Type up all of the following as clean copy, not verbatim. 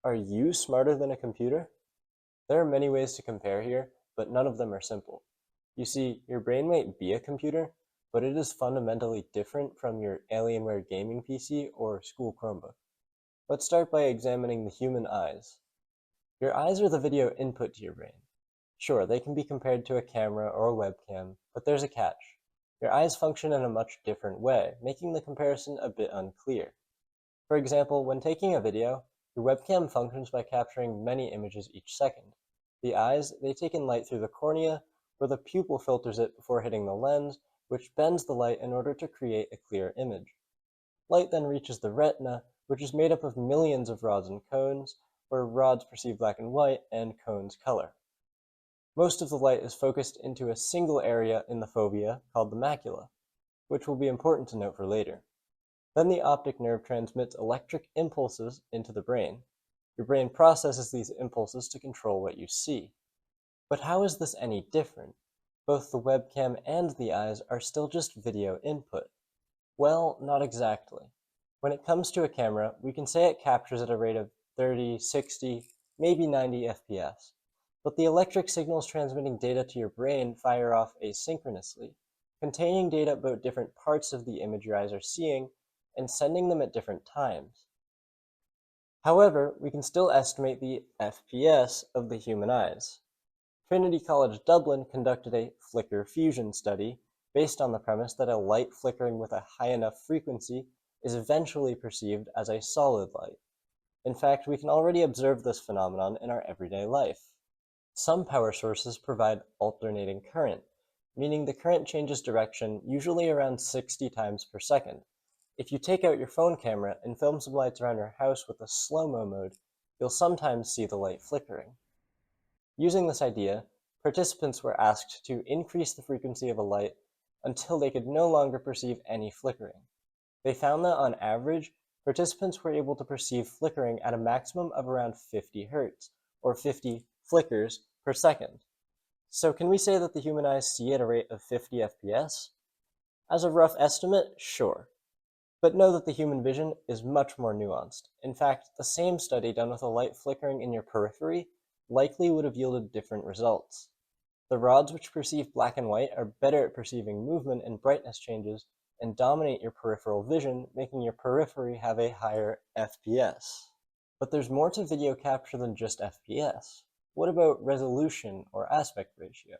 Are you smarter than a computer? There are many ways to compare here, but none of them are simple. You see, your brain might be a computer, but it is fundamentally different from your Alienware gaming PC or school Chromebook. Let's start by examining the human eyes. Your eyes are the video input to your brain. Sure, they can be compared to a camera or a webcam, but there's a catch. Your eyes function in a much different way, making the comparison a bit unclear. For example, when taking a video, your webcam functions by capturing many images each second. The eyes, they take in light through the cornea, where the pupil filters it before hitting the lens, which bends the light in order to create a clear image. Light then reaches the retina, which is made up of millions of rods and cones, where rods perceive black and white and cones color. Most of the light is focused into a single area in the fovea called the macula, which will be important to note for later. Then the optic nerve transmits electric impulses into the brain. Your brain processes these impulses to control what you see. But how is this any different? Both the webcam and the eyes are still just video input. Well, not exactly. When it comes to a camera, we can say it captures at a rate of 30, 60, maybe 90 FPS. But the electric signals transmitting data to your brain fire off asynchronously, containing data about different parts of the image your eyes are seeing and sending them at different times. However, we can still estimate the FPS of the human eyes. Trinity College Dublin conducted a flicker fusion study based on the premise that a light flickering with a high enough frequency is eventually perceived as a solid light. In fact, we can already observe this phenomenon in our everyday life. Some power sources provide alternating current, meaning the current changes direction usually around 60 times per second. If you take out your phone camera and film some lights around your house with a slow-mo mode, you'll sometimes see the light flickering. Using this idea, participants were asked to increase the frequency of a light until they could no longer perceive any flickering. They found that on average, participants were able to perceive flickering at a maximum of around 50 Hz, or 50 flickers per second. So can we say that the human eyes see at a rate of 50 FPS? As a rough estimate, sure. But know that the human vision is much more nuanced. In fact, the same study done with a light flickering in your periphery likely would have yielded different results. The rods which perceive black and white are better at perceiving movement and brightness changes and dominate your peripheral vision, making your periphery have a higher FPS. But there's more to video capture than just FPS. What about resolution or aspect ratio?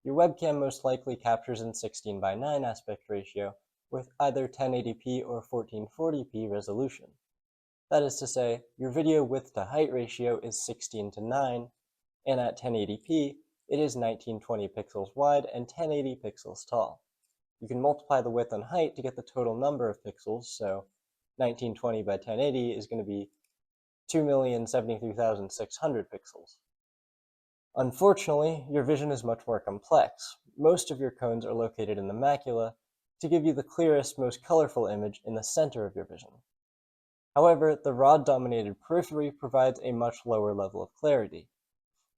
Your webcam most likely captures in 16:9 aspect ratio, with either 1080p or 1440p resolution. That is to say, your video width to height ratio is 16:9, and at 1080p, it is 1920 pixels wide and 1080 pixels tall. You can multiply the width and height to get the total number of pixels, so 1920 by 1080 is going to be 2,073,600 pixels. Unfortunately, your vision is much more complex. Most of your cones are located in the macula, to give you the clearest, most colorful image in the center of your vision. However, the rod-dominated periphery provides a much lower level of clarity.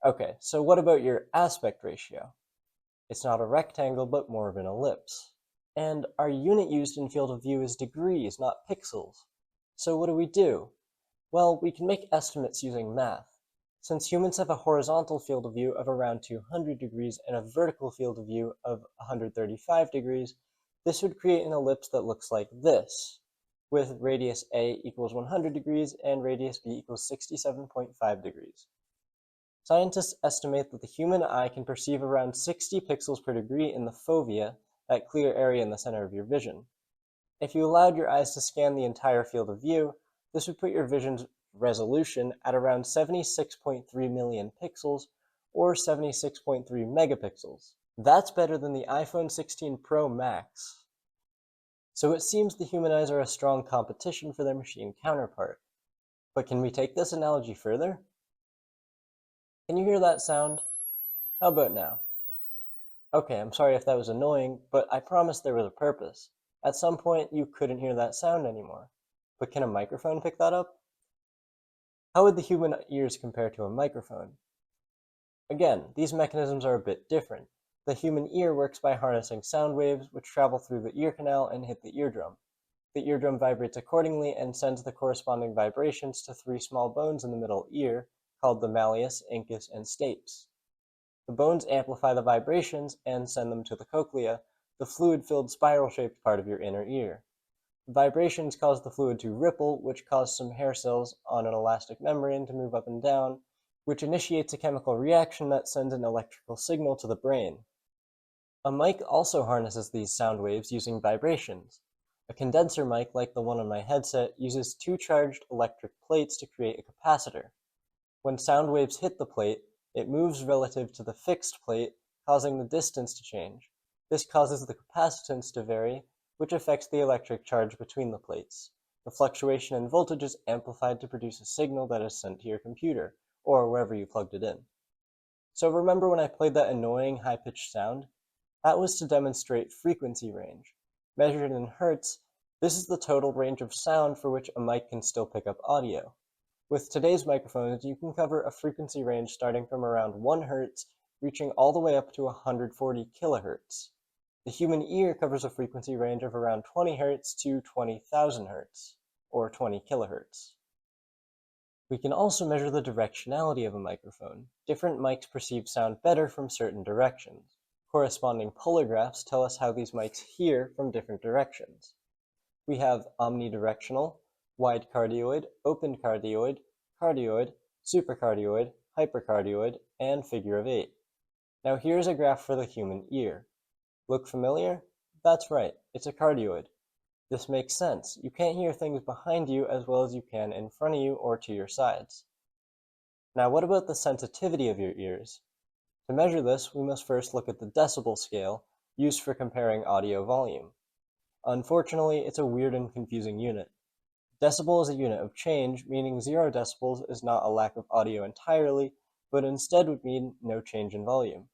Okay, so what about your aspect ratio? It's not a rectangle, but more of an ellipse. And our unit used in field of view is degrees, not pixels. So what do? Well, we can make estimates using math. Since humans have a horizontal field of view of around 200 degrees and a vertical field of view of 135 degrees, this would create an ellipse that looks like this, with radius A equals 100 degrees and radius B equals 67.5 degrees. Scientists estimate that the human eye can perceive around 60 pixels per degree in the fovea, that clear area in the center of your vision. If you allowed your eyes to scan the entire field of view, this would put your vision's resolution at around 76.3 million pixels, or 76.3 megapixels. That's better than the iPhone 16 Pro Max. So it seems the human eyes are a strong competition for their machine counterpart. But can we take this analogy further? Can you hear that sound? How about now? Okay, I'm sorry if that was annoying, but I promise there was a purpose. At some point, you couldn't hear that sound anymore. But can a microphone pick that up? How would the human ears compare to a microphone? Again, these mechanisms are a bit different. The human ear works by harnessing sound waves which travel through the ear canal and hit the eardrum. The eardrum vibrates accordingly and sends the corresponding vibrations to three small bones in the middle ear, called the malleus, incus, and stapes. The bones amplify the vibrations and send them to the cochlea, the fluid-filled spiral-shaped part of your inner ear. The vibrations cause the fluid to ripple, which cause some hair cells on an elastic membrane to move up and down, which initiates a chemical reaction that sends an electrical signal to the brain. A mic also harnesses these sound waves using vibrations. A condenser mic, like the one on my headset, uses two charged electric plates to create a capacitor. When sound waves hit the plate, it moves relative to the fixed plate, causing the distance to change. This causes the capacitance to vary, which affects the electric charge between the plates. The fluctuation in voltage is amplified to produce a signal that is sent to your computer, or wherever you plugged it in. So remember when I played that annoying high-pitched sound? That was to demonstrate frequency range. Measured in hertz, this is the total range of sound for which a mic can still pick up audio. With today's microphones, you can cover a frequency range starting from around 1 Hz, reaching all the way up to 140 kHz. The human ear covers a frequency range of around 20 Hz to 20,000 Hz, or 20 kHz. We can also measure the directionality of a microphone. Different mics perceive sound better from certain directions. Corresponding polargraphs tell us how these mics hear from different directions. We have omnidirectional, wide cardioid, open cardioid, cardioid, supercardioid, hypercardioid, and figure of 8. Now here's a graph for the human ear. Look familiar? That's right, it's a cardioid. This makes sense. You can't hear things behind you as well as you can in front of you or to your sides. Now what about the sensitivity of your ears? To measure this, we must first look at the decibel scale, used for comparing audio volume. Unfortunately, it's a weird and confusing unit. Decibel is a unit of change, meaning 0 decibels is not a lack of audio entirely, but instead would mean no change in volume.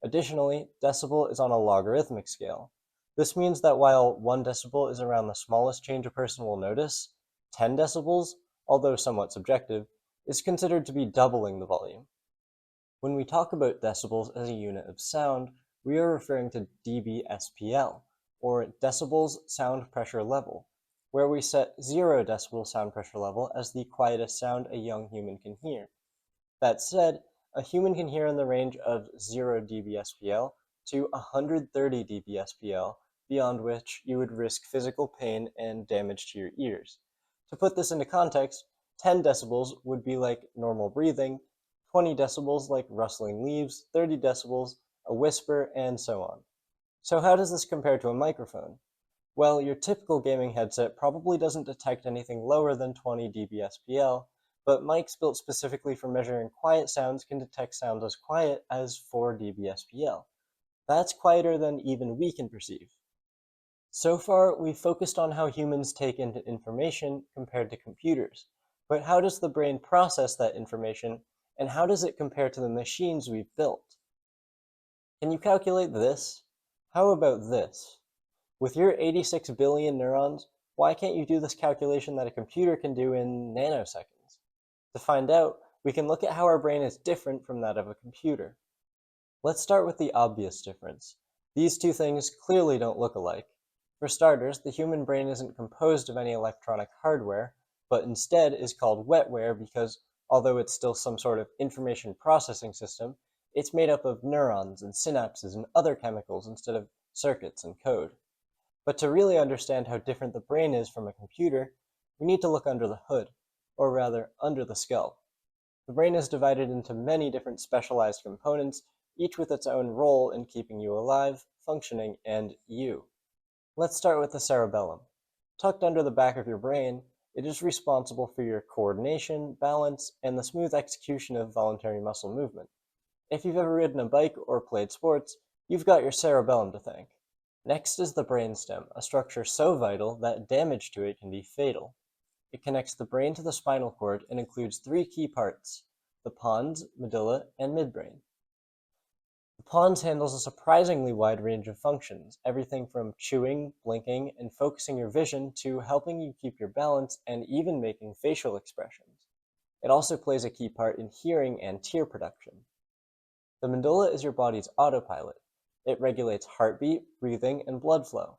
Additionally, decibel is on a logarithmic scale. This means that while 1 decibel is around the smallest change a person will notice, 10 decibels, although somewhat subjective, is considered to be doubling the volume. When we talk about decibels as a unit of sound, we are referring to dBSPL, or decibels sound pressure level, where we set 0 decibel sound pressure level as the quietest sound a young human can hear. That said, a human can hear in the range of 0 dBSPL to 130 dBSPL, beyond which you would risk physical pain and damage to your ears. To put this into context, 10 decibels would be like normal breathing, 20 decibels like rustling leaves, 30 decibels, a whisper, and so on. So how does this compare to a microphone? Well, your typical gaming headset probably doesn't detect anything lower than 20 dBSPL, but mics built specifically for measuring quiet sounds can detect sounds as quiet as 4 dBSPL. That's quieter than even we can perceive. So far, we've focused on how humans take in information compared to computers, but how does the brain process that information, and how does it compare to the machines we've built? Can you calculate this? How about this? With your 86 billion neurons, why can't you do this calculation that a computer can do in nanoseconds? To find out, we can look at how our brain is different from that of a computer. Let's start with the obvious difference. These two things clearly don't look alike. For starters, the human brain isn't composed of any electronic hardware, but instead is called wetware because, although it's still some sort of information processing system, it's made up of neurons and synapses and other chemicals instead of circuits and code. But to really understand how different the brain is from a computer, we need to look under the hood, or rather, under the skull. The brain is divided into many different specialized components, each with its own role in keeping you alive, functioning, and you. Let's start with the cerebellum. Tucked under the back of your brain, it is responsible for your coordination, balance, and the smooth execution of voluntary muscle movement. If you've ever ridden a bike or played sports, you've got your cerebellum to thank. Next is the brainstem, a structure so vital that damage to it can be fatal. It connects the brain to the spinal cord and includes 3 key parts: the pons, medulla, and midbrain. The pons handles a surprisingly wide range of functions, everything from chewing, blinking, and focusing your vision to helping you keep your balance and even making facial expressions. It also plays a key part in hearing and tear production. The medulla is your body's autopilot. It regulates heartbeat, breathing, and blood flow.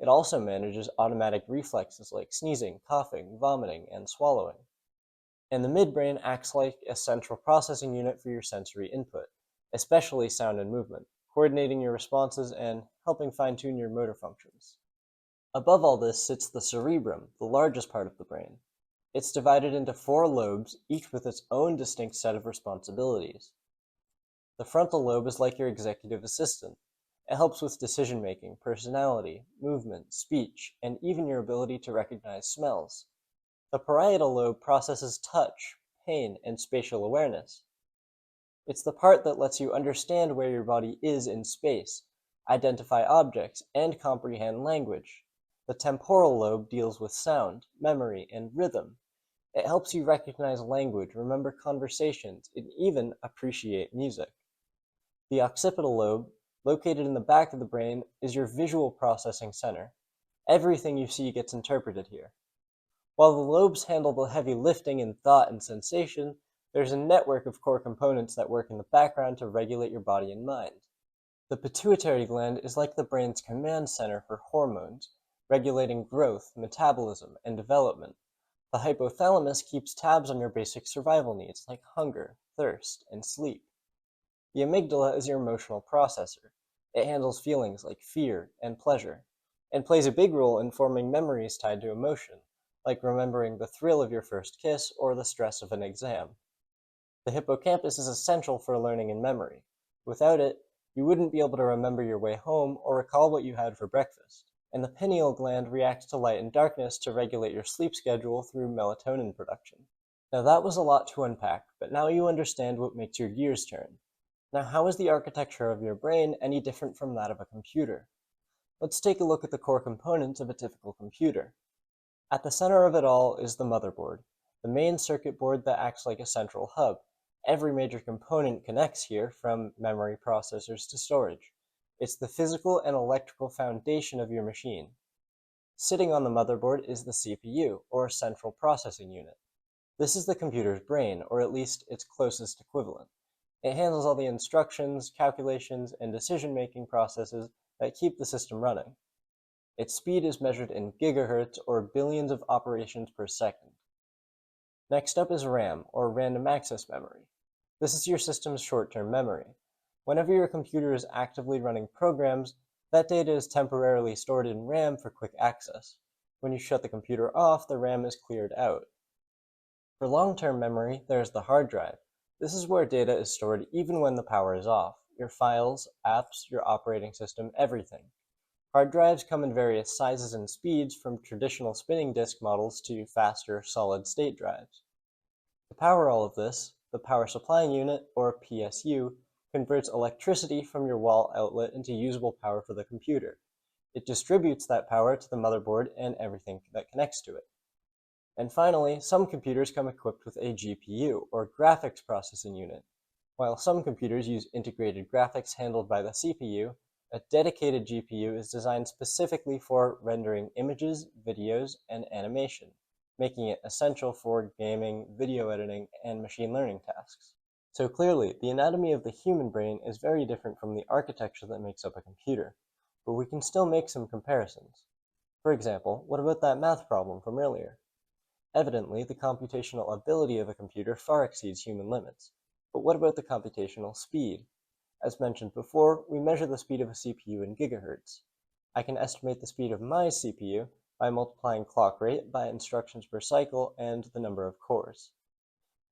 It also manages automatic reflexes like sneezing, coughing, vomiting, and swallowing. And the midbrain acts like a central processing unit for your sensory input, especially sound and movement, coordinating your responses and helping fine-tune your motor functions. Above all this sits the cerebrum, the largest part of the brain. It's divided into 4 lobes, each with its own distinct set of responsibilities. The frontal lobe is like your executive assistant. It helps with decision-making, personality, movement, speech, and even your ability to recognize smells. The parietal lobe processes touch, pain, and spatial awareness. It's the part that lets you understand where your body is in space, identify objects, and comprehend language. The temporal lobe deals with sound, memory, and rhythm. It helps you recognize language, remember conversations, and even appreciate music. The occipital lobe, located in the back of the brain, is your visual processing center. Everything you see gets interpreted here. While the lobes handle the heavy lifting in thought and sensation, there's a network of core components that work in the background to regulate your body and mind. The pituitary gland is like the brain's command center for hormones, regulating growth, metabolism, and development. The hypothalamus keeps tabs on your basic survival needs like hunger, thirst, and sleep. The amygdala is your emotional processor. It handles feelings like fear and pleasure, and plays a big role in forming memories tied to emotion, like remembering the thrill of your first kiss or the stress of an exam. The hippocampus is essential for learning and memory. Without it, you wouldn't be able to remember your way home or recall what you had for breakfast. And the pineal gland reacts to light and darkness to regulate your sleep schedule through melatonin production. Now that was a lot to unpack, but now you understand what makes your gears turn. Now how is the architecture of your brain any different from that of a computer? Let's take a look at the core components of a typical computer. At the center of it all is the motherboard, the main circuit board that acts like a central hub. Every major component connects here, from memory processors to storage. It's the physical and electrical foundation of your machine. Sitting on the motherboard is the CPU, or central processing unit. This is the computer's brain, or at least its closest equivalent. It handles all the instructions, calculations, and decision-making processes that keep the system running. Its speed is measured in gigahertz, or billions of operations per second. Next up is RAM, or random access memory. This is your system's short-term memory. Whenever your computer is actively running programs, that data is temporarily stored in RAM for quick access. When you shut the computer off, the RAM is cleared out. For long-term memory, there's the hard drive. This is where data is stored even when the power is off. Your files, apps, your operating system, everything. Hard drives come in various sizes and speeds, from traditional spinning disk models to faster solid-state drives. To power all of this, the power supplying unit, or PSU, converts electricity from your wall outlet into usable power for the computer. It distributes that power to the motherboard and everything that connects to it. And finally, some computers come equipped with a GPU, or graphics processing unit. While some computers use integrated graphics handled by the CPU, a dedicated GPU is designed specifically for rendering images, videos, and animation, making it essential for gaming, video editing, and machine learning tasks. So clearly, the anatomy of the human brain is very different from the architecture that makes up a computer, but we can still make some comparisons. For example, what about that math problem from earlier? Evidently, the computational ability of a computer far exceeds human limits. But what about the computational speed? As mentioned before, we measure the speed of a CPU in gigahertz. I can estimate the speed of my CPU by multiplying clock rate by instructions per cycle and the number of cores.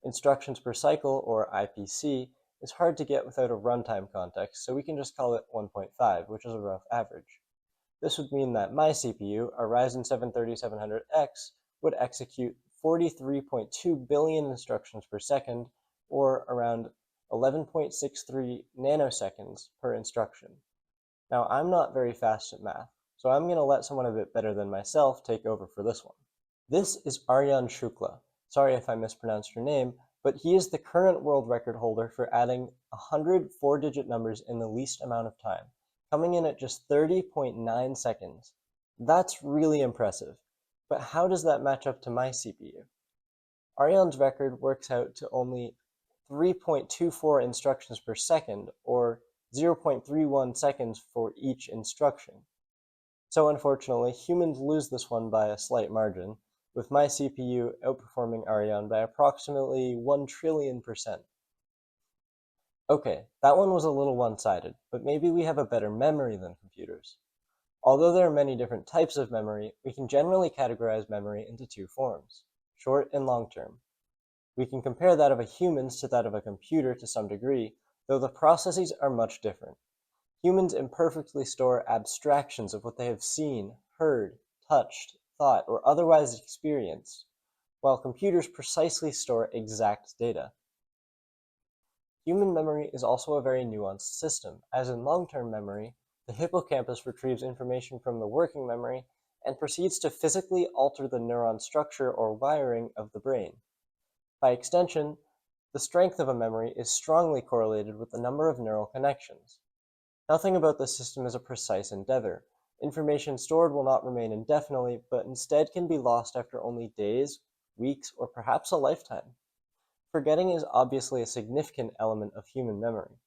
Instructions per cycle, or IPC, is hard to get without a runtime context, so we can just call it 1.5, which is a rough average. This would mean that my CPU, a Ryzen 7 3700X, would execute 43.2 billion instructions per second, or around 11.63 nanoseconds per instruction. Now, I'm not very fast at math, so I'm going to let someone a bit better than myself take over for this one. This is Aryan Shukla. Sorry if I mispronounced your name, but he is the current world record holder for adding 100 four-digit numbers in the least amount of time, coming in at just 30.9 seconds. That's really impressive, but how does that match up to my CPU? Aryan's record works out to only 3.24 instructions per second, or 0.31 seconds for each instruction. So unfortunately, humans lose this one by a slight margin, with my CPU outperforming Ariane by approximately 1 trillion%. Okay, that one was a little one-sided, but maybe we have a better memory than computers. Although there are many different types of memory, we can generally categorize memory into two forms, short and long-term. We can compare that of a human's to that of a computer to some degree, though the processes are much different. Humans imperfectly store abstractions of what they have seen, heard, touched, thought, or otherwise experienced, while computers precisely store exact data. Human memory is also a very nuanced system, as in long-term memory, the hippocampus retrieves information from the working memory and proceeds to physically alter the neuron structure or wiring of the brain. By extension, the strength of a memory is strongly correlated with the number of neural connections. Nothing about the system is a precise endeavor. Information stored will not remain indefinitely, but instead can be lost after only days, weeks, or perhaps a lifetime. Forgetting is obviously a significant element of human memory.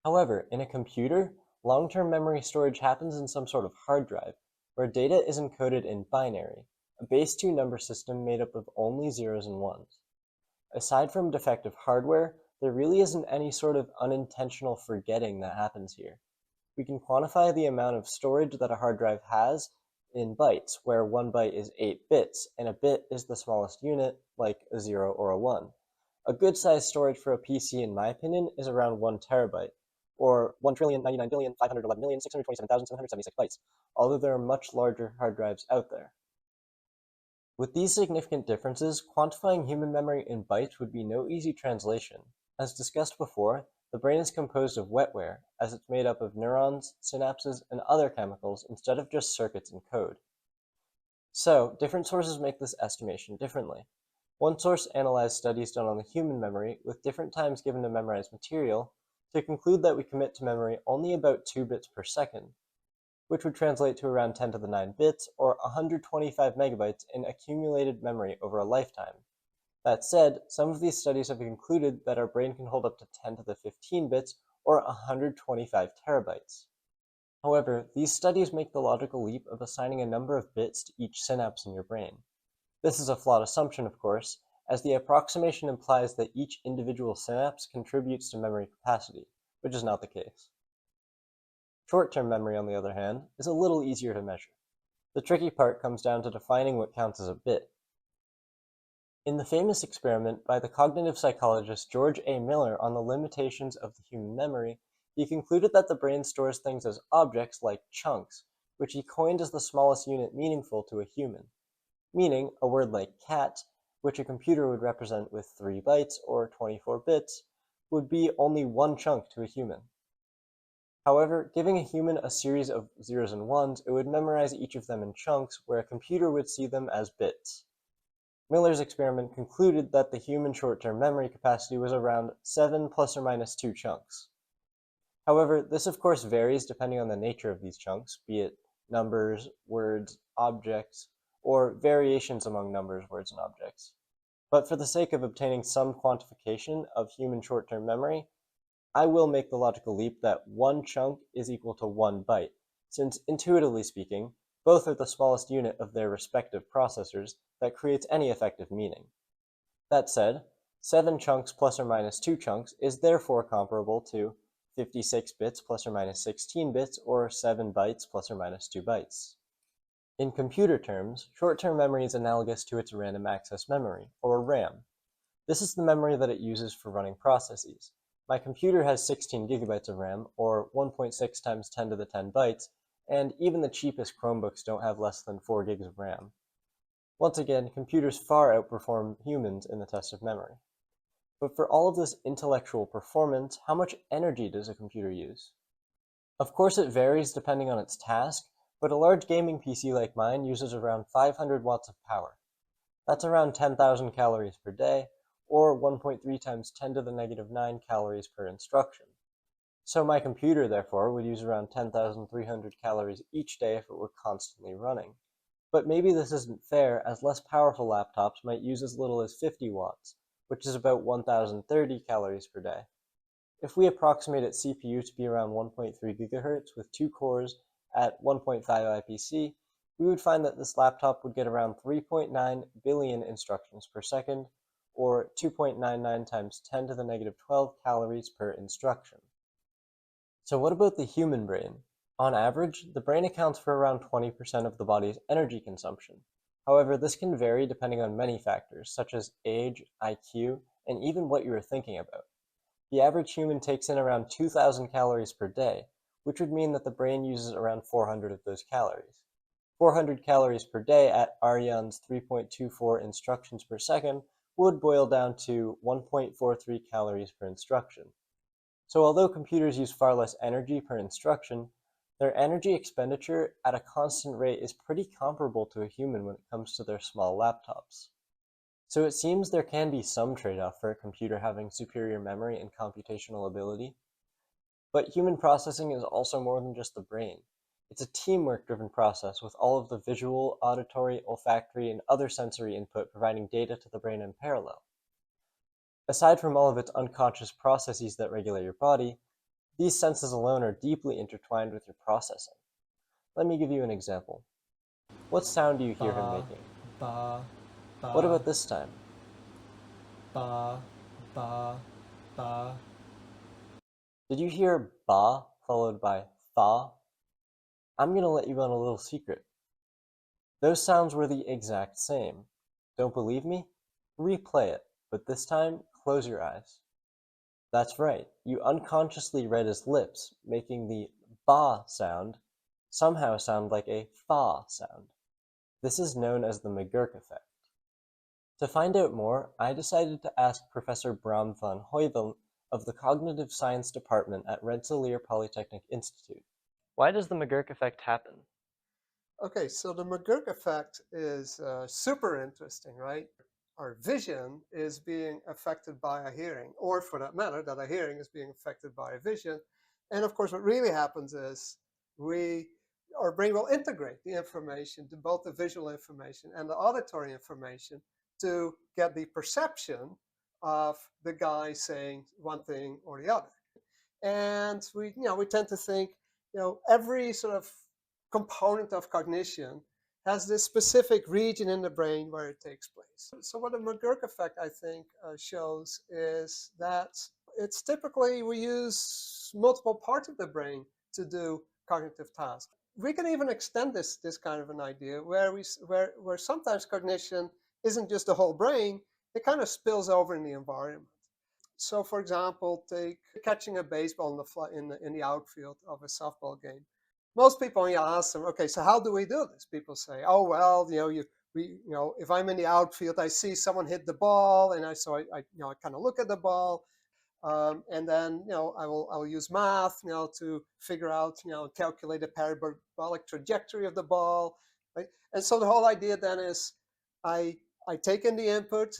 However, in a computer, long-term memory storage happens in some sort of hard drive, where data is encoded in binary, a base 2 number system made up of only zeros and ones. Aside from defective hardware, there really isn't any sort of unintentional forgetting that happens here. We can quantify the amount of storage that a hard drive has in bytes, where 1 byte is 8 bits, and a bit is the smallest unit, like a 0 or a 1. A good sized storage for a PC, in my opinion, is around 1 terabyte, or 1,099,511,627,776 bytes, although there are much larger hard drives out there. With these significant differences, quantifying human memory in bytes would be no easy translation. As discussed before, the brain is composed of wetware, as it's made up of neurons, synapses, and other chemicals instead of just circuits and code. So, different sources make this estimation differently. One source analyzed studies done on the human memory with different times given to memorize material to conclude that we commit to memory only about 2 bits per second, which would translate to around 10 to the 9 bits, or 125 megabytes in accumulated memory over a lifetime. That said, some of these studies have concluded that our brain can hold up to 10 to the 15 bits, or 125 terabytes. However, these studies make the logical leap of assigning a number of bits to each synapse in your brain. This is a flawed assumption, of course, as the approximation implies that each individual synapse contributes to memory capacity, which is not the case. Short-term memory, on the other hand, is a little easier to measure. The tricky part comes down to defining what counts as a bit. In the famous experiment by the cognitive psychologist George A. Miller on the limitations of the human memory, he concluded that the brain stores things as objects like chunks, which he coined as the smallest unit meaningful to a human, meaning a word like cat, which a computer would represent with 3 bytes or 24 bits, would be only one chunk to a human. However, giving a human a series of zeros and ones, it would memorize each of them in chunks, where a computer would see them as bits. Miller's experiment concluded that the human short-term memory capacity was around 7 plus or minus 2 chunks. However, this of course varies depending on the nature of these chunks, be it numbers, words, objects, or variations among numbers, words, and objects. But for the sake of obtaining some quantification of human short-term memory, I will make the logical leap that 1 chunk is equal to 1 byte, since intuitively speaking, both are the smallest unit of their respective processors that creates any effective meaning. That said, 7 chunks plus or minus 2 chunks is therefore comparable to 56 bits plus or minus 16 bits, or 7 bytes plus or minus 2 bytes. In computer terms, short-term memory is analogous to its random access memory, or RAM. This is the memory that it uses for running processes. My computer has 16 gigabytes of RAM, or 1.6 times 10 to the 10 bytes, and even the cheapest Chromebooks don't have less than 4 gigs of RAM. Once again, computers far outperform humans in the test of memory. But for all of this intellectual performance, how much energy does a computer use? Of course it varies depending on its task, but a large gaming PC like mine uses around 500 watts of power. That's around 10,000 calories per day, or 1.3 times 10 to the negative 9 calories per instruction. So my computer, therefore, would use around 10,300 calories each day if it were constantly running. But maybe this isn't fair, as less powerful laptops might use as little as 50 watts, which is about 1,030 calories per day. If we approximate its CPU to be around 1.3 gigahertz with 2 cores at 1.5 IPC, we would find that this laptop would get around 3.9 billion instructions per second, or 2.99 times 10 to the negative 12 calories per instruction. So what about the human brain? On average, the brain accounts for around 20% of the body's energy consumption. However, this can vary depending on many factors, such as age, IQ, and even what you are thinking about. The average human takes in around 2,000 calories per day, which would mean that the brain uses around 400 of those calories. 400 calories per day at Arjan's 3.24 instructions per second would boil down to 1.43 calories per instruction. So although computers use far less energy per instruction, their energy expenditure at a constant rate is pretty comparable to a human when it comes to their small laptops. So it seems there can be some trade-off for a computer having superior memory and computational ability. But human processing is also more than just the brain. It's a teamwork-driven process with all of the visual, auditory, olfactory, and other sensory input providing data to the brain in parallel. Aside from all of its unconscious processes that regulate your body, these senses alone are deeply intertwined with your processing. Let me give you an example. What sound do you hear him Ba, making? ba, What ba, about this time? ba, ba, ba. Did you hear ba followed by tha? I'm going to let you on a little secret. Those sounds were the exact same. Don't believe me? Replay it, but this time, close your eyes. That's right, you unconsciously read his lips, making the ba sound somehow sound like a fa sound. This is known as the McGurk effect. To find out more, I decided to ask Professor Bram van Heuvel of the Cognitive Science Department at Rensselaer Polytechnic Institute. Why does the McGurk effect happen? Okay, so the McGurk effect is super interesting, right? Our vision is being affected by our hearing, or for that matter, that our hearing is being affected by our vision. And of course, what really happens is our brain will integrate the information to both the visual information and the auditory information to get the perception of the guy saying one thing or the other. And we tend to think, every sort of component of cognition has this specific region in the brain where it takes place. So what the McGurk effect, I think, shows is that it's typically we use multiple parts of the brain to do cognitive tasks. We can even extend this kind of an idea where sometimes cognition isn't just the whole brain, it kind of spills over in the environment. So, for example, take catching a baseball in the outfield of a softball game. Most people, when you ask them, okay, so how do we do this? People say, oh well, if I'm in the outfield, I see someone hit the ball, and I kind of look at the ball, and then I will use math, to figure out, calculate the parabolic trajectory of the ball, right? And so the whole idea then is, I take in the input,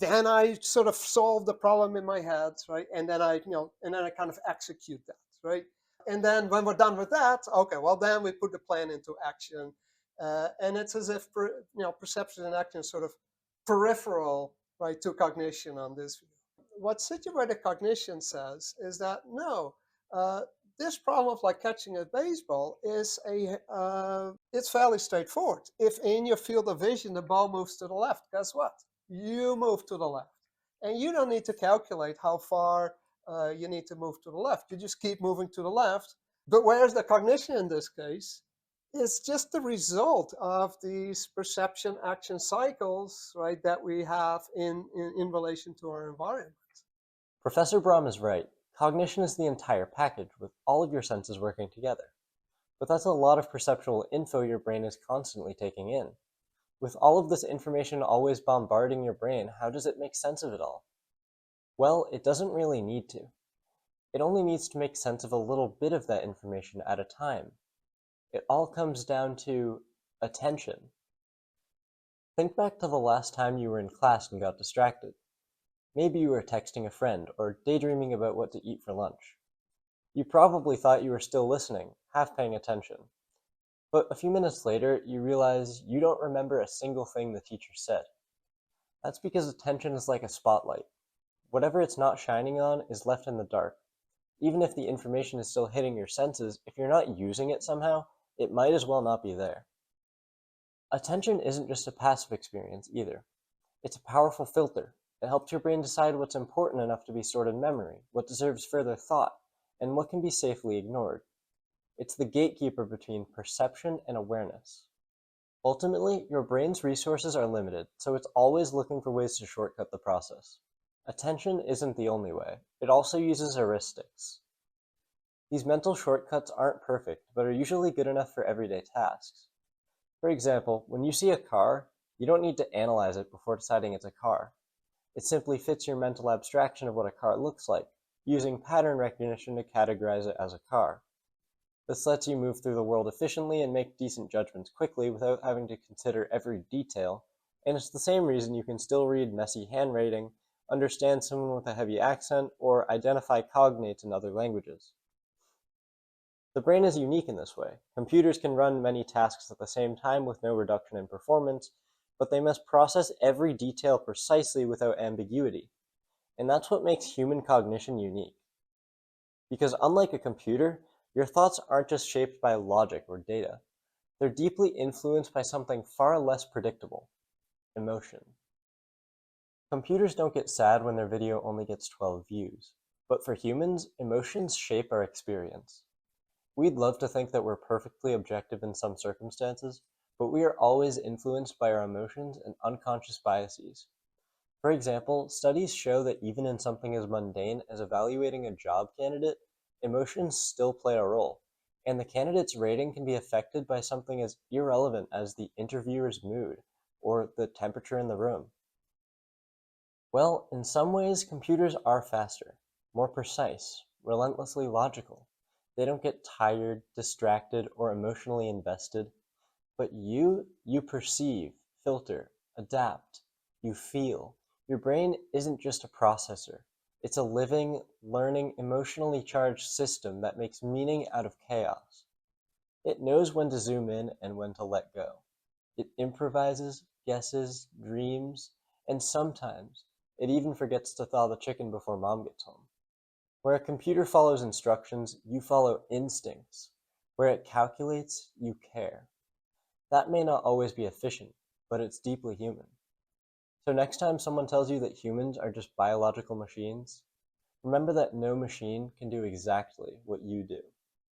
then I sort of solve the problem in my head, right? And then I kind of execute that, right? And then when we're done with that, okay, well then we put the plan into action, and it's as if perception and action is sort of peripheral, right, to cognition on this view. What situated cognition says is that no, this problem of like catching a baseball is it's fairly straightforward. If in your field of vision the ball moves to the left, guess what? You move to the left, and you don't need to calculate how far you need to move to the left. You just keep moving to the left. But where's the cognition in this case? It's just the result of these perception action cycles, right, that we have in relation to our environment. Professor Bram is right. Cognition is the entire package, with all of your senses working together. But that's a lot of perceptual info your brain is constantly taking in. With all of this information always bombarding your brain, how does it make sense of it all? Well, it doesn't really need to. It only needs to make sense of a little bit of that information at a time. It all comes down to attention. Think back to the last time you were in class and got distracted. Maybe you were texting a friend or daydreaming about what to eat for lunch. You probably thought you were still listening, half paying attention. But a few minutes later, you realize you don't remember a single thing the teacher said. That's because attention is like a spotlight. Whatever it's not shining on is left in the dark. Even if the information is still hitting your senses, if you're not using it somehow, it might as well not be there. Attention isn't just a passive experience either. It's a powerful filter. It helps your brain decide what's important enough to be stored in memory, what deserves further thought, and what can be safely ignored. It's the gatekeeper between perception and awareness. Ultimately, your brain's resources are limited, so it's always looking for ways to shortcut the process. Attention isn't the only way. It also uses heuristics. These mental shortcuts aren't perfect, but are usually good enough for everyday tasks. For example, when you see a car, you don't need to analyze it before deciding it's a car. It simply fits your mental abstraction of what a car looks like, using pattern recognition to categorize it as a car. This lets you move through the world efficiently and make decent judgments quickly without having to consider every detail, and it's the same reason you can still read messy handwriting, understand someone with a heavy accent, or identify cognates in other languages. The brain is unique in this way. Computers can run many tasks at the same time with no reduction in performance, but they must process every detail precisely without ambiguity. And that's what makes human cognition unique. Because unlike a computer, your thoughts aren't just shaped by logic or data. They're deeply influenced by something far less predictable: emotion. Computers don't get sad when their video only gets 12 views. But for humans, emotions shape our experience. We'd love to think that we're perfectly objective in some circumstances, but we are always influenced by our emotions and unconscious biases. For example, studies show that even in something as mundane as evaluating a job candidate, emotions still play a role, and the candidate's rating can be affected by something as irrelevant as the interviewer's mood or the temperature in the room. Well, in some ways, computers are faster, more precise, relentlessly logical. They don't get tired, distracted, or emotionally invested. But you perceive, filter, adapt, you feel. Your brain isn't just a processor. It's a living, learning, emotionally charged system that makes meaning out of chaos. It knows when to zoom in and when to let go. It improvises, guesses, dreams, and sometimes it even forgets to thaw the chicken before mom gets home. Where a computer follows instructions, you follow instincts. Where it calculates, you care. That may not always be efficient, but it's deeply human. So next time someone tells you that humans are just biological machines, remember that no machine can do exactly what you do.